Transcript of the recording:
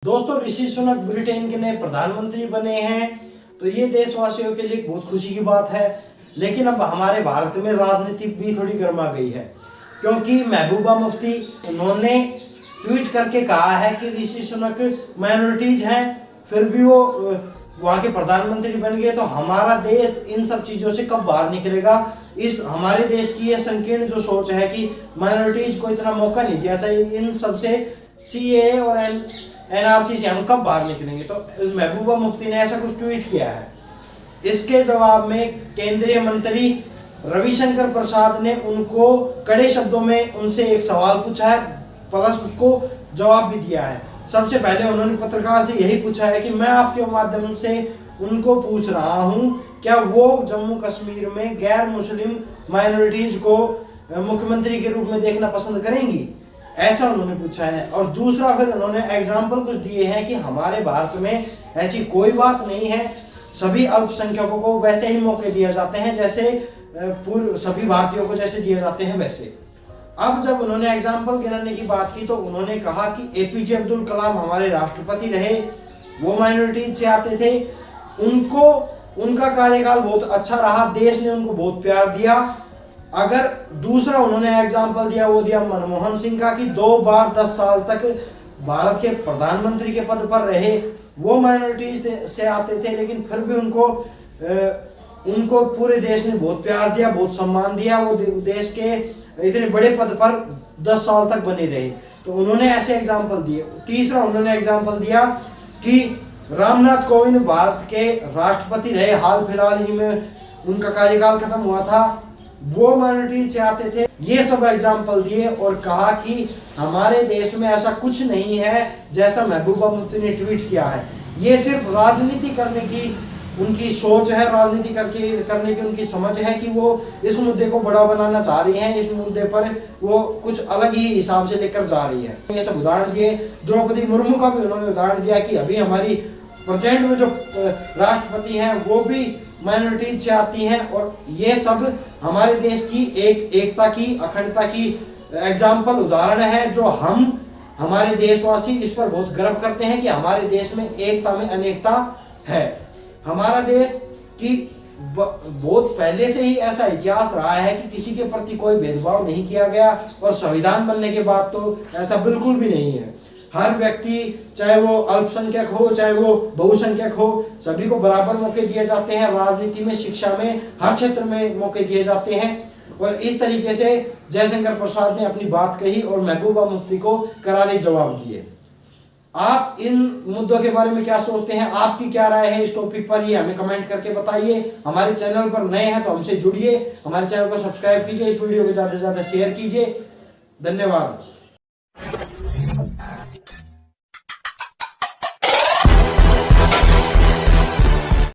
दोस्तों, ऋषि सुनक ब्रिटेन के नए प्रधानमंत्री बने हैं, तो ये देशवासियों के लिए बहुत खुशी की बात है। लेकिन अब हमारे भारत में राजनीति भी थोड़ी गर्मा गई है, क्योंकि महबूबा मुफ्ती उन्होंने ट्वीट करके कहा है कि ऋषि सुनक माइनॉरिटीज हैं, फिर भी वो वहाँ के प्रधानमंत्री बन गए, तो हमारा देश इन सब चीज़ों से कब बाहर निकलेगा। इस हमारे देश की ये संकीर्ण जो सोच है कि माइनॉरिटीज को इतना मौका नहीं दिया चाहिए, इन सब से CAA और NRC से हम कब बाहर निकलेंगे। तो महबूबा मुफ्ती ने ऐसा कुछ ट्वीट किया है। इसके जवाब में केंद्रीय मंत्री रविशंकर प्रसाद ने उनको कड़े शब्दों में उनसे एक सवाल पूछा है, प्लस उसको जवाब भी दिया है। सबसे पहले उन्होंने पत्रकार से यही पूछा है कि मैं आपके माध्यम से उनको पूछ रहा हूं, क्या वो जम्मू कश्मीर में गैर मुस्लिम माइनॉरिटीज को मुख्यमंत्री के रूप में देखना पसंद करेंगी, ऐसा उन्होंने पूछा है। और दूसरा फिर उन्होंने एग्जाम्पल कुछ दिए हैं कि हमारे भारत में ऐसी कोई बात नहीं है, सभी अल्पसंख्यकों को वैसे ही मौके दिए जाते हैं जैसे सभी भारतीयों को जैसे दिए जाते हैं वैसे। अब जब उन्होंने एग्जाम्पल गिनाने की बात की तो उन्होंने कहा कि APJ अब्दुल कलाम हमारे राष्ट्रपति रहे, वो माइनॉरिटीज से आते थे, उनका कार्यकाल बहुत अच्छा रहा, देश ने उनको बहुत प्यार दिया। अगर दूसरा उन्होंने एग्जाम्पल दिया, वो दिया मनमोहन सिंह का कि 2 बार 10 साल तक भारत के प्रधानमंत्री के पद पर रहे, वो माइनॉरिटीज से आते थे, लेकिन फिर भी उनको पूरे देश ने बहुत प्यार दिया, बहुत सम्मान दिया, वो देश के इतने बड़े पद पर 10 साल तक बने रहे। तो उन्होंने ऐसे एग्जाम्पल दिए। तीसरा उन्होंने एग्जाम्पल दिया कि रामनाथ कोविंद भारत के राष्ट्रपति रहे, हाल फिलहाल ही में उनका कार्यकाल खत्म हुआ था, वो माइनॉरिटी से आते थे। ये सब एग्जाम्पल दिए और कहा कि हमारे देश में ऐसा कुछ नहीं है जैसा महबूबा मुफ्ती ने ट्वीट किया है। ये सिर्फ राजनीति करने की उनकी सोच है, राजनीति करने की उनकी समझ है कि वो इस मुद्दे को बड़ा बनाना चाह रही हैं, इस मुद्दे पर वो कुछ अलग ही हिसाब से लेकर जा रही है। ये सब उदाहरण दिए। द्रौपदी मुर्मू का भी उन्होंने उदाहरण दिया कि अभी हमारी प्रेजेंट में जो राष्ट्रपति हैं वो भी माइनॉरिटीज से आती हैं, और ये सब हमारे देश की एकता की, अखंडता की एग्जाम्पल उदाहरण है, जो हमारे देशवासी इस पर बहुत गर्व करते हैं कि हमारे देश में एकता में अनेकता है। हमारा देश की बहुत पहले से ही ऐसा इतिहास रहा है कि किसी के प्रति कोई भेदभाव नहीं किया गया, और संविधान बनने के बाद तो ऐसा बिल्कुल भी नहीं है। हर व्यक्ति, चाहे वो अल्पसंख्यक हो चाहे वो बहुसंख्यक हो, सभी को बराबर मौके दिए जाते हैं। राजनीति में, शिक्षा में, हर क्षेत्र में मौके दिए जाते हैं। और इस तरीके से जयशंकर प्रसाद ने अपनी बात कही और महबूबा मुफ्ती को करारे जवाब दिए। आप इन मुद्दों के बारे में क्या सोचते हैं, आपकी क्या राय है इस टॉपिक पर, ये हमें कमेंट करके बताइए। हमारे चैनल पर नए हैं तो हमसे जुड़िए, हमारे चैनल को सब्सक्राइब कीजिए, इस वीडियो को ज़्यादा से ज़्यादा शेयर कीजिए। धन्यवाद।